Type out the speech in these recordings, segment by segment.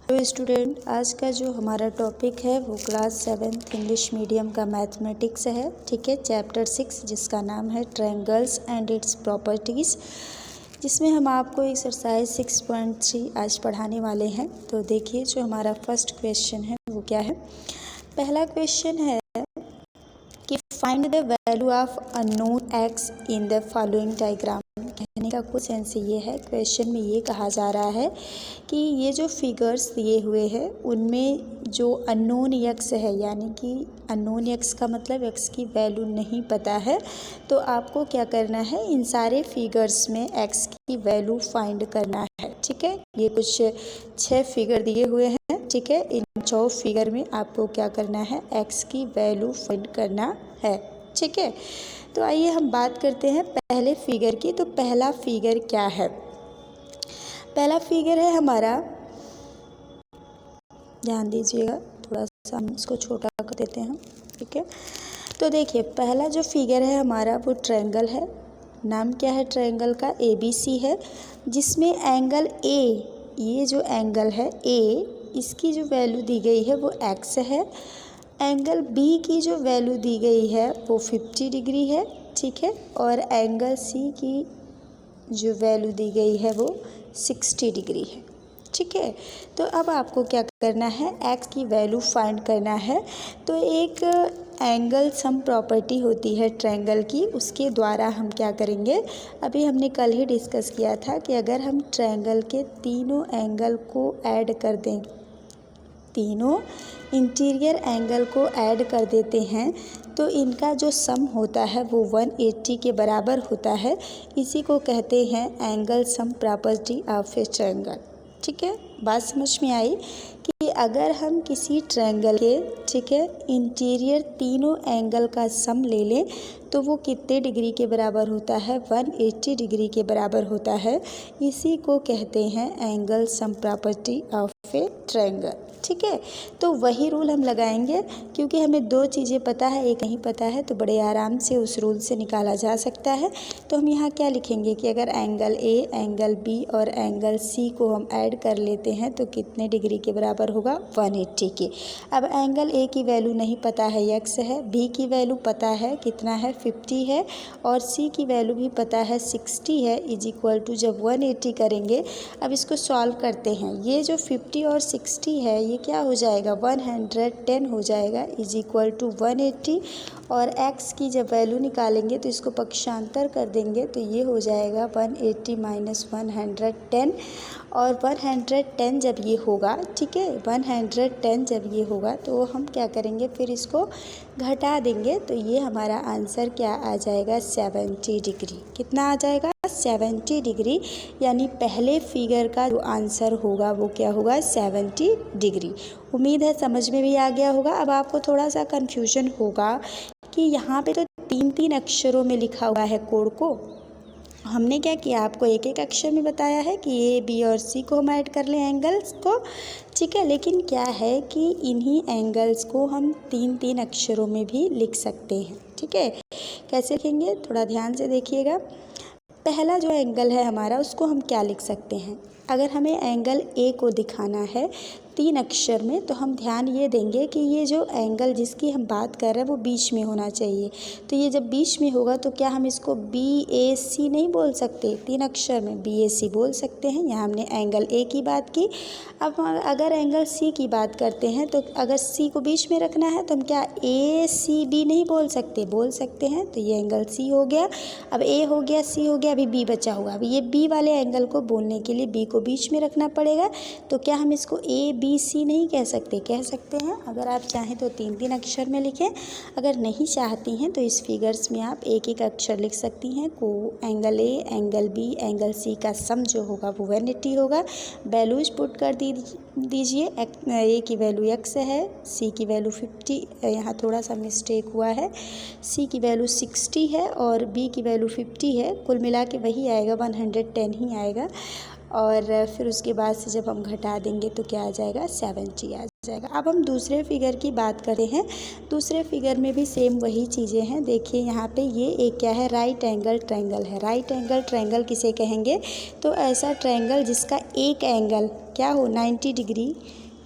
तो स्टूडेंट, आज का जो हमारा टॉपिक है वो क्लास 7th इंग्लिश मीडियम का मैथमेटिक्स है। ठीक है, चैप्टर 6 जिसका नाम है ट्रायंगल्स एंड इट्स प्रॉपर्टीज़, जिसमें हम आपको एक्सरसाइज 6.3 आज पढ़ाने वाले हैं। तो देखिए, जो हमारा फर्स्ट क्वेश्चन है वो क्या है। पहला क्वेश्चन है कि find the value of unknown x in the following diagram. कहने का कुछ सेंस ये है, क्वेश्चन में ये कहा जा रहा है कि ये जो फिगर्स दिए हुए हैं उनमें जो अननोन एक्स है, यानी कि अननोन एक्स का मतलब एक्स की वैल्यू नहीं पता है, तो आपको क्या करना है, इन सारे फिगर्स में एक्स की वैल्यू फाइंड करना है। ठीक है, ये कुछ 6 फिगर दिए हुए हैं। ठीक है, इन 6 फिगर में आपको क्या करना है, एक्स की वैल्यू फाइंड करना है। ठीक है, तो आइए हम बात करते हैं पहले फिगर की। तो पहला फिगर क्या है? पहला फिगर है हमारा, ध्यान दीजिएगा, थोड़ा सा हम इसको छोटा कर देते हैं। ठीक है, तो देखिए पहला जो फिगर है हमारा वो ट्रायंगल है। नाम क्या है ट्रायंगल का? ABC है, जिसमें एंगल A, ये जो एंगल है A, इसकी जो वैल्यू दी गई है वो x है। एंगल B की जो वैल्यू दी गई है वो 50 डिग्री है। ठीक है, और एंगल C की जो वैल्यू दी गई है वो 60 डिग्री है। ठीक है, तो अब आपको क्या करना है, x की वैल्यू फाइंड करना है। तो एक एंगल सम प्रॉपर्टी होती है ट्रायंगल की, उसके द्वारा हम क्या करेंगे, अभी हमने कल ही डिस्कस किया था कि अगर हम ट्रायंगल के तीनों एंगल को ऐड कर दें, तीनों इंटीरियर एंगल को ऐड कर देते हैं, तो इनका जो सम होता है वो 180 के बराबर होता है। इसी को कहते हैं angle sum property of A triangle. ठीक है, बात समझ में आई कि अगर हम किसी ट्रायंगल के, ठीक है, इंटीरियर तीनों एंगल का सम ले लें तो वो कितने डिग्री के बराबर होता है? 180 डिग्री के बराबर होता है। इसी को कहते हैं angle sum property of A triangle. ठीक है, तो वही रूल हम लगाएंगे, क्योंकि हमें 2 चीज़ें पता है, एक नहीं पता है, तो बड़े आराम से उस रूल से निकाला जा सकता है। तो हम यहाँ क्या लिखेंगे कि अगर एंगल A, एंगल B और एंगल C को हम ऐड कर लेते हैं तो कितने डिग्री के बराबर होगा? 180 के। अब एंगल A की वैल्यू नहीं पता है, x है, B की वैल्यू पता है, कितना है? 50 है, और C की वैल्यू भी पता है 60 है, इज इक्वल टू जब 180 करेंगे, अब इसको सॉल्व करते हैं। ये जो 50 और 60 है ये क्या हो जाएगा? 110 हो जाएगा, इज इक्वल टू 180, और x की जब वैल्यू निकालेंगे तो इसको पक्षांतर कर देंगे तो ये हो जाएगा 180 माइनस 110, और 110 जब ये होगा, ठीक है, 110 जब ये होगा तो हम क्या करेंगे, फिर इसको घटा देंगे, तो ये हमारा आंसर क्या आ जाएगा? 70 डिग्री। कितना आ जाएगा? 70 डिग्री। यानी पहले फिगर का जो आंसर होगा वो क्या होगा? 70 डिग्री। उम्मीद है समझ में भी आ गया होगा। अब आपको थोड़ा सा कन्फ्यूजन होगा कि यहाँ पे तो 3-3 अक्षरों में लिखा हुआ है कोड को। हमने क्या किया, आपको एक एक अक्षर में बताया है कि A, B और C को हम ऐड कर लें एंगल्स को। ठीक है, लेकिन क्या है कि इन्हीं एंगल्स को हम 3-3 अक्षरों में भी लिख सकते हैं। ठीक है, कैसे लिखेंगे थोड़ा ध्यान से देखिएगा। पहला जो एंगल है हमारा उसको हम क्या लिख सकते हैं, अगर हमें एंगल A को दिखाना है 3 अक्षर में, तो हम ध्यान ये देंगे कि ये जो एंगल जिसकी हम बात कर रहे हैं वो बीच में होना चाहिए। तो ये जब बीच में होगा तो क्या हम इसको BAC नहीं बोल सकते? 3 अक्षर में BAC बोल सकते हैं। यहाँ हमने एंगल A की बात की। अब अगर एंगल C की बात करते हैं तो अगर C को बीच में रखना है तो हम क्या ACB नहीं बोल सकते? बोल सकते हैं। तो ये एंगल C हो गया। अब A हो गया, C हो गया, अभी B बचा हुआ। अभी ये B वाले एंगल को बोलने के लिए B को बीच में रखना पड़ेगा। तो क्या हम इसको ABC नहीं कह सकते? कह सकते हैं। अगर आप चाहें तो 3-3 अक्षर में लिखें, अगर नहीं चाहती हैं तो इस फिगर्स में आप एक एक अक्षर लिख सकती हैं। को angle A, angle B, angle C का सम जो होगा वो 180 होगा। वैल्यूज पुट कर दीजिए। A की वैल्यू x है, C की वैल्यू 50, यहाँ थोड़ा सा मिस्टेक हुआ है, C की वैल्यू 60 है और B की वैल्यू 50 है। कुल मिला के वही आएगा, 110 ही आएगा। और फिर उसके बाद से जब हम घटा देंगे तो क्या आ जाएगा? 70 आ जाएगा। अब हम दूसरे फिगर की बात करते हैं। दूसरे फिगर में भी सेम वही चीज़ें हैं। देखिए यहाँ पे ये एक क्या है, राइट एंगल ट्रायंगल है। राइट एंगल ट्रायंगल किसे कहेंगे, तो ऐसा ट्रायंगल जिसका एक एंगल क्या हो, 90 डिग्री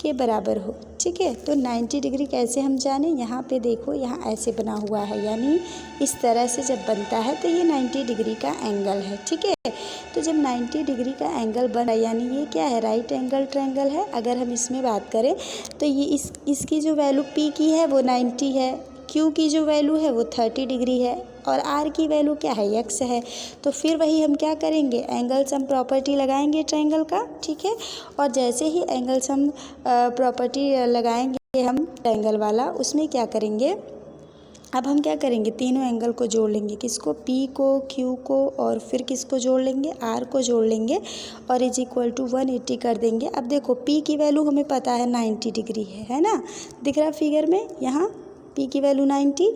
के बराबर हो। ठीक है, तो 90 डिग्री कैसे हम जाने, यहाँ पे देखो, यहाँ ऐसे बना हुआ है, यानी इस तरह से जब बनता है तो ये 90 डिग्री का एंगल है। ठीक है, तो जब 90 डिग्री का एंगल बन रहा है यानी ये क्या है, राइट एंगल ट्रायंगल है। अगर हम इसमें बात करें तो ये इसकी जो वैल्यू P की है वो 90 है, Q की जो वैल्यू है वो 30 डिग्री है और R की वैल्यू क्या है, X है। तो फिर वही हम क्या करेंगे, एंगल सम प्रॉपर्टी लगाएंगे ट्रायंगल का। ठीक है, और जैसे ही एंगल सम प्रॉपर्टी लगाएंगे हम ट्रायंगल वाला, उसमें क्या करेंगे, अब हम क्या करेंगे, तीनों एंगल को जोड़ लेंगे। किसको, P को, Q को और फिर किसको जोड़ लेंगे, R को जोड़ लेंगे और इज इक्वल टू 180 कर देंगे। अब देखो P की वैल्यू हमें पता है 90 डिग्री है ना, दिख रहा है फिगर में, यहाँ P की वैल्यू 90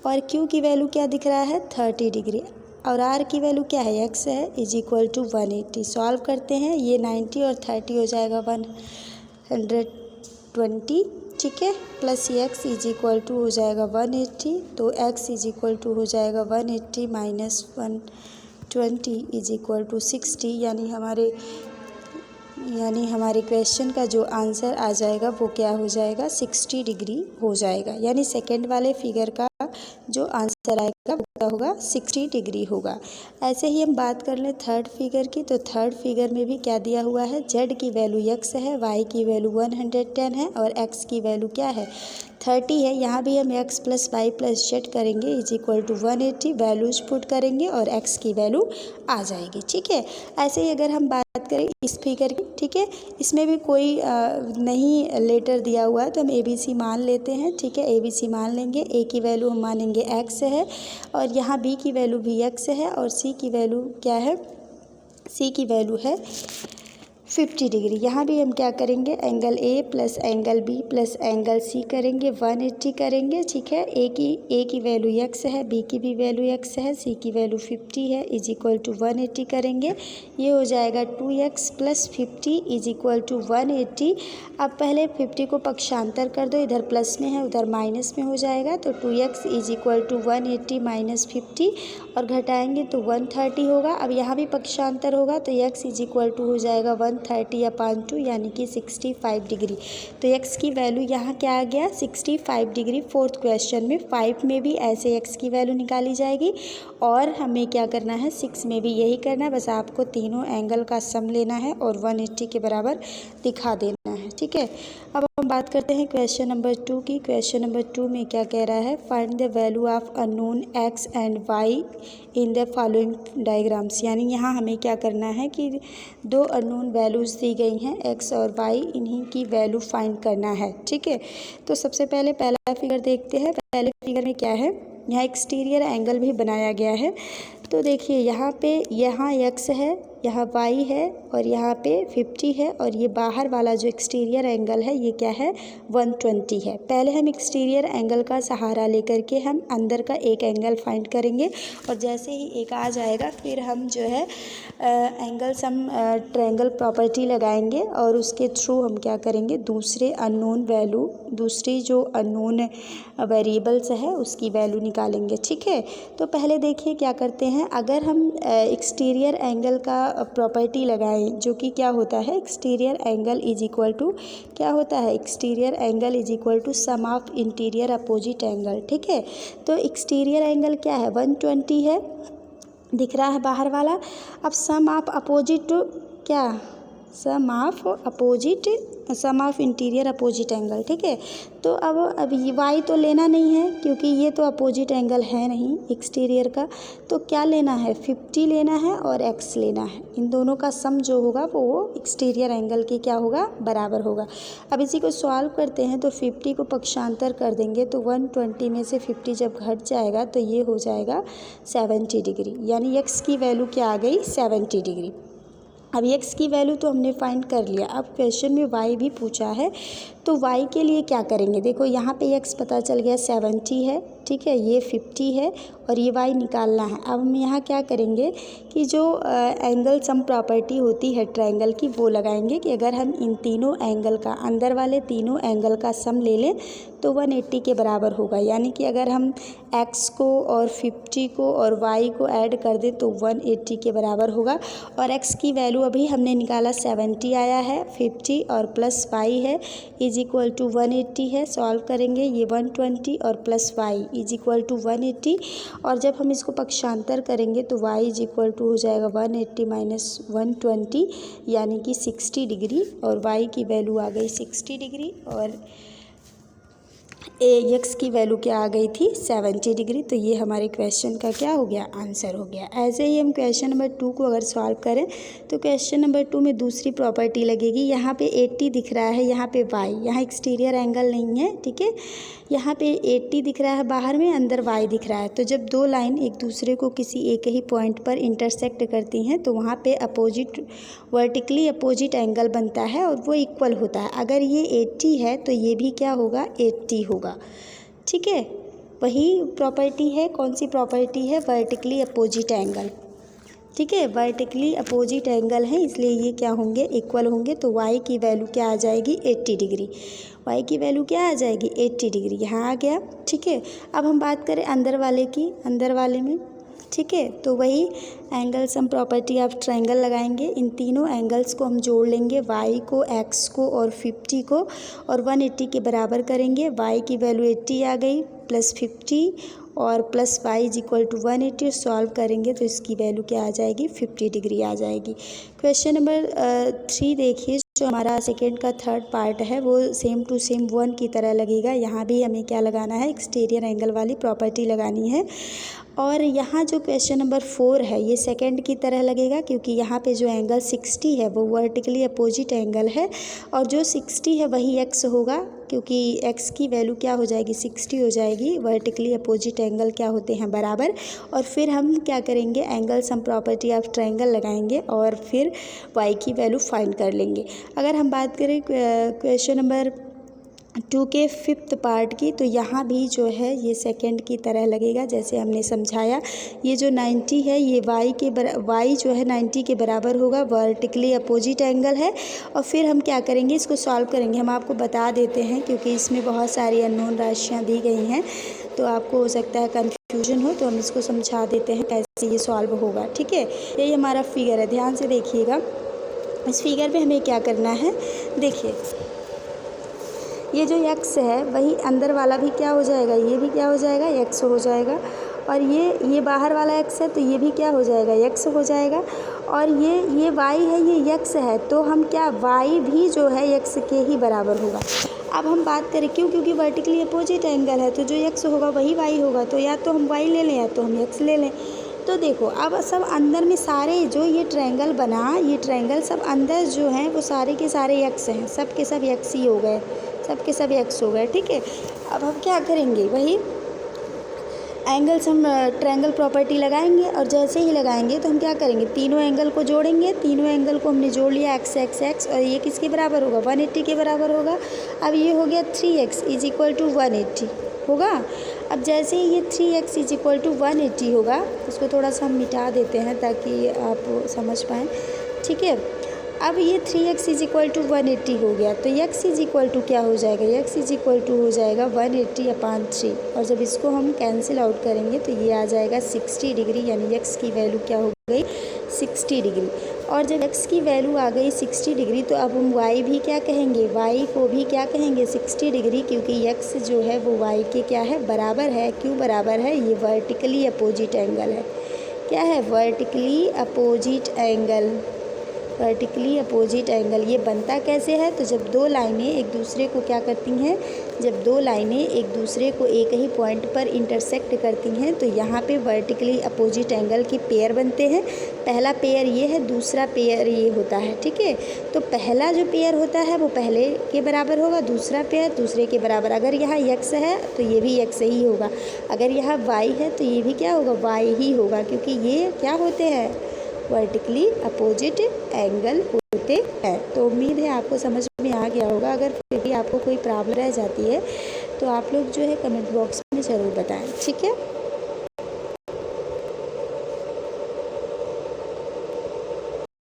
और Q की वैल्यू क्या दिख रहा है, 30 डिग्री और R की वैल्यू क्या है, X है, इज इक्वल टू 180। सॉल्व करते हैं, ये 90 और 30 हो जाएगा 120। ठीक है, plus X is equal to हो जाएगा 180, तो X इज इक्वल टू हो जाएगा 180 माइनस 120 इज इक्वल टू 60, यानी हमारे क्वेश्चन का जो आंसर आ जाएगा वो क्या हो जाएगा, 60 डिग्री हो जाएगा। यानी सेकंड वाले फिगर का जो आंसर आएगा वो क्या होगा, 60 डिग्री होगा। ऐसे ही हम बात कर लें थर्ड फिगर की, तो थर्ड फिगर में भी क्या दिया हुआ है, Z की वैल्यू X है, Y की वैल्यू 110 है और X की वैल्यू क्या है, 30 है। यहाँ भी हम X plus Y plus Z करेंगे is equal to 180, values put करेंगे और X की वैल्यू आ जाएगी। ठीक है, ऐसे ही अगर हम बात करें इस फिगर की, ठीक है, इसमें भी कोई नहीं लेटर दिया हुआ है तो हम ABC मान लेते हैं। ठीक है, ABC मान लेंगे, A की वैल्यू हम मानेंगे X है और यहाँ B की वैल्यू भी X है और C की वैल्यू क्या है, C की वैल्यू है 50 डिग्री। यहाँ भी हम क्या करेंगे, angle A plus angle B plus angle C करेंगे, 180 करेंगे। ठीक है, A की वैल्यू X है, B की भी वैल्यू X है, C की वैल्यू 50 है, इज इक्वल टू 180 करेंगे। ये हो जाएगा 2X plus 50 is equal to 180। अब पहले 50 को पक्षांतर कर दो, इधर प्लस में है उधर माइनस में हो जाएगा, तो 2X is equal to 180 minus 50 और घटाएंगे तो 130 होगा। अब यहाँ भी पक्षांतर होगा तो X इज इक्वल टू हो जाएगा 130 अपॉन 2 यानी कि 65 डिग्री। तो X की वैल्यू यहाँ क्या आ गया, 65 डिग्री। फोर्थ क्वेश्चन में 5 में भी ऐसे X की वैल्यू निकाली जाएगी और हमें क्या करना है, 6 में भी यही करना है। बस आपको तीनों एंगल का सम लेना है और 180 के बराबर दिखा देना है। ठीक है, अब हम बात करते हैं क्वेश्चन नंबर 2 की। क्वेश्चन नंबर 2 में क्या कह रहा है, find the value of unknown X and Y in the following diagrams. यानी यहाँ हमें क्या करना है कि दो अननोन वैल्यूज़ दी गई हैं X और Y, इन्हीं की वैल्यू फाइंड करना है। ठीक है, तो सबसे पहले पहला फिगर देखते हैं। पहले फिगर में क्या है, यहाँ एक्सटीरियर एंगल भी बनाया गया है। तो देखिए यहाँ X है, यहाँ Y है और यहाँ पे 50 है और ये बाहर वाला जो एक्सटीरियर एंगल है ये क्या है, 120 है। पहले हम एक्सटीरियर एंगल का सहारा लेकर के हम अंदर का एक एंगल फाइंड करेंगे और जैसे ही एक आ जाएगा फिर हम जो है एंगल सम ट्रायंगल प्रॉपर्टी लगाएंगे और उसके थ्रू हम क्या करेंगे, दूसरी जो अननोन वेरिएबल्स है उसकी वैल्यू निकालेंगे। ठीक है, तो पहले देखिए क्या करते हैं, अगर हम एक्सटीरियर एंगल का प्रॉपर्टी लगाएं जो कि क्या होता है, exterior angle is equal to क्या होता है, exterior angle is equal to sum of interior opposite angle. ठीक है, तो एक्सटीरियर एंगल क्या है, 120 है, दिख रहा है बाहर वाला। अब सम ऑफ अपोजिट क्या, सम ऑफ इंटीरियर अपोजिट एंगल। ठीक है, तो अब ये वाई तो लेना नहीं है क्योंकि ये तो अपोजिट एंगल है नहीं एक्सटीरियर का, तो क्या लेना है, 50 लेना है और एक्स लेना है। इन दोनों का सम जो होगा वो एक्सटीरियर एंगल के क्या होगा, बराबर होगा। अब इसी को सॉल्व करते हैं तो 50 को पक्षांतर कर देंगे तो 120 में से 50 जब घट जाएगा तो ये हो जाएगा 70 डिग्री, यानी एक्स की वैल्यू क्या आ गई, 70 डिग्री। अब x की वैल्यू तो हमने फाइंड कर लिया। अब क्वेश्चन में y भी पूछा है, तो y के लिए क्या करेंगे, देखो यहाँ पे x पता चल गया 70 है, ठीक है, ये 50 है और ये y निकालना है। अब हम यहाँ क्या करेंगे कि जो एंगल सम प्रॉपर्टी होती है ट्रायंगल की वो लगाएंगे कि अगर हम इन तीनों एंगल का, अंदर वाले तीनों एंगल का सम ले लें तो 180 के बराबर होगा। यानी कि अगर हम x को और 50 को और y को ऐड कर दें तो 180 के बराबर होगा। और x की वैल्यू अभी हमने निकाला 70 आया है, 50 और प्लस y है इज इक्वल टू 180 है। सॉल्व करेंगे, ये 120 और plus y is equal to 180, और जब हम इसको पक्षांतर करेंगे तो y इज इक्वल टू हो जाएगा 180 माइनस 120 यानी कि 60 डिग्री, और y की वैल्यू आ गई 60 डिग्री और एक्स की वैल्यू क्या आ गई थी 70 डिग्री। तो ये हमारे क्वेश्चन का क्या हो गया, आंसर हो गया। ऐसे ही हम क्वेश्चन नंबर 2 को अगर सॉल्व करें तो क्वेश्चन नंबर 2 में दूसरी प्रॉपर्टी लगेगी। यहाँ पे 80 दिख रहा है, यहाँ पे y, यहाँ एक्सटीरियर एंगल नहीं है, ठीक है। यहाँ पे 80 दिख रहा है बाहर में, अंदर y दिख रहा है। तो जब दो लाइन एक दूसरे को किसी एक ही पॉइंट पर इंटरसेक्ट करती हैं तो वहाँ पे अपोजिट, वर्टिकली अपोजिट एंगल बनता है और वो इक्वल होता है। अगर ये 80 है तो ये भी क्या होगा, 80 होगा, ठीक है। वही प्रॉपर्टी है, कौन सी प्रॉपर्टी है, वर्टिकली अपोजिट एंगल, ठीक है। वर्टिकली अपोजिट एंगल है इसलिए ये क्या होंगे, इक्वल होंगे। तो y की वैल्यू क्या आ जाएगी, 80 डिग्री। y की वैल्यू क्या आ जाएगी, 80 डिग्री, यहाँ आ गया, ठीक है। अब हम बात करें अंदर वाले की, अंदर वाले में, ठीक है। तो वही angle sum property of triangle लगाएंगे। इन तीनों एंगल्स को हम जोड़ लेंगे, y को, x को और 50 को, और 180 के बराबर करेंगे। y की वैल्यू 80 आ गई, प्लस 50 और plus y is equal to 180। Solve करेंगे तो इसकी वैल्यू क्या आ जाएगी, 50 डिग्री आ जाएगी। क्वेश्चन नंबर 3 देखिए, जो हमारा सेकेंड का थर्ड पार्ट है वो सेम टू सेम 1 की तरह लगेगा। यहाँ भी हमें क्या लगाना है, एक्सटीरियर एंगल वाली प्रॉपर्टी लगानी है। और यहाँ जो क्वेश्चन नंबर 4 है ये सेकंड की तरह लगेगा, क्योंकि यहाँ पे जो एंगल 60 है वो वर्टिकली अपोजिट एंगल है, और जो 60 है वही x होगा, क्योंकि x की वैल्यू क्या हो जाएगी, 60 हो जाएगी। वर्टिकली अपोजिट एंगल क्या होते हैं, बराबर। और फिर हम क्या करेंगे, angle sum property of triangle लगाएंगे और फिर y की वैल्यू फाइंड कर लेंगे। अगर हम बात करें क्वेश्चन नंबर 2 के 5th पार्ट की, तो यहाँ भी जो है ये सेकंड की तरह लगेगा जैसे हमने समझाया। ये जो 90 है ये y जो है 90 के बराबर होगा, वर्टिकली अपोजिट एंगल है। और फिर हम क्या करेंगे, इसको सॉल्व करेंगे। हम आपको बता देते हैं क्योंकि इसमें बहुत सारी अननोन राशियाँ दी गई हैं, तो आपको हो सकता है कन्फ्यूजन हो, तो हम इसको समझा देते हैं कैसे ये सॉल्व होगा, ठीक है। यही हमारा फिगर है, ध्यान से देखिएगा। इस फिगर में हमें क्या करना है, देखिए ये जो x है वही अंदर वाला भी क्या हो जाएगा, ये भी क्या हो जाएगा, x हो जाएगा। और ये बाहर वाला x है तो ये भी क्या हो जाएगा, x हो जाएगा। और ये y है, ये x है, तो हम क्या, y भी जो है x के ही बराबर होगा। अब हम बात करें क्यों, क्योंकि वर्टिकली अपोजिट एंगल है, तो जो x होगा वही y होगा। तो या तो हम y ले लें या तो हम x ले लें। तो देखो अब सब अंदर में सारे जो ये ट्रायंगल बना, ये ट्रायंगल सब अंदर जो हैं वो सारे के सारे x हैं, सब के सब x ही हो गए, सब के सब x हो गए, ठीक है। अब हम क्या करेंगे, वही एंगल सम ट्रायंगल प्रॉपर्टी लगाएंगे, और जैसे ही लगाएंगे तो हम क्या करेंगे, तीनों एंगल को जोड़ेंगे। तीनों एंगल को हमने जोड़ लिया, x x x, और ये किसके बराबर होगा, 180 के बराबर होगा। अब ये हो गया 3x इज इक्वल टू 180 होगा। अब जैसे ही ये 3x इज इक्वल टू 180 होगा, उसको थोड़ा सा हम मिटा देते हैं ताकि आप समझ पाएँ, ठीक है। अब ये 3x इज इक्वल टू 180 हो गया, तो x इज इक्वल टू क्या हो जाएगा, x इज इक्वल टू हो जाएगा 180/3, और जब इसको हम कैंसिल आउट करेंगे तो ये आ जाएगा 60 डिग्री, यानी x की वैल्यू क्या हो गई, 60 डिग्री। और जब x की वैल्यू आ गई 60 डिग्री तो अब हम y भी क्या कहेंगे, y को भी क्या कहेंगे, 60 डिग्री, क्योंकि x जो है वो y के क्या है, बराबर है। क्यों बराबर है, ये वर्टिकली अपोजिट एंगल है। क्या है, vertically opposite angle, vertically opposite angle. ये बनता कैसे है, तो जब दो लाइनें एक दूसरे को क्या करती हैं, जब दो लाइनें एक दूसरे को एक ही पॉइंट पर इंटरसेक्ट करती हैं तो यहाँ पे वर्टिकली अपोजिट एंगल की पेयर बनते हैं। पहला पेयर ये है, दूसरा पेयर ये होता है, ठीक है। तो पहला जो पेयर होता है वो पहले के बराबर होगा, दूसरा पेयर दूसरे के बराबर। अगर यहाँ x है तो ये भी x ही होगा, अगर यहाँ y है तो ये भी क्या होगा, y ही होगा, क्योंकि ये क्या होते हैं, वर्टिकली अपोजिट एंगल होते हैं। तो उम्मीद है आपको समझ में आ गया होगा। अगर फिर भी आपको कोई प्रॉब्लम रह जाती है तो आप लोग जो है कमेंट बॉक्स में ज़रूर बताएं, ठीक है।